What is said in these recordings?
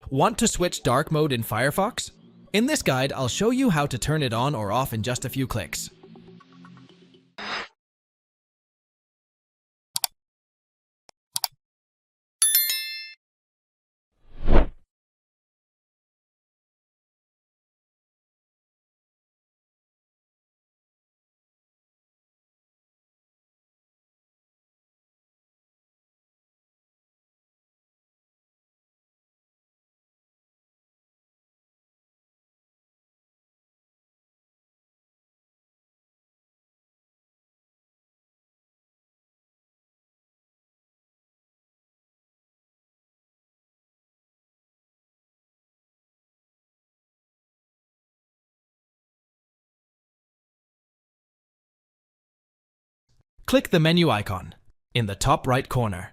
Want to switch dark mode in Firefox? In this guide, I'll show you how to turn it on or off in just a few clicks. Click the menu icon in the top right corner.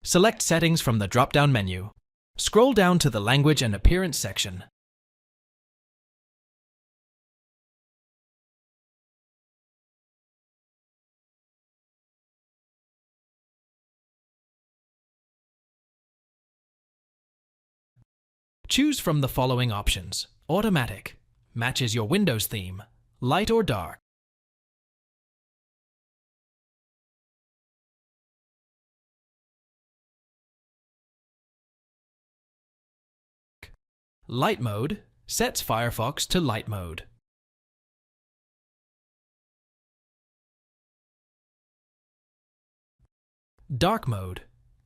Select Settings from the drop-down menu. Scroll down to the Language and Appearance section. Choose from the following options: Automatic, matches your Windows theme, Light or Dark. Light mode sets Firefox to light mode. Dark mode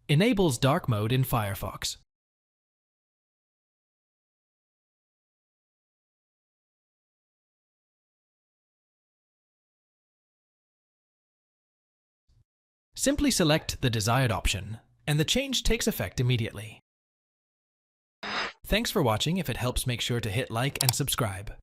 enables dark mode in Firefox. Simply select the desired option, and the change takes effect immediately. Thanks for watching. If it helps, make sure to hit like and subscribe.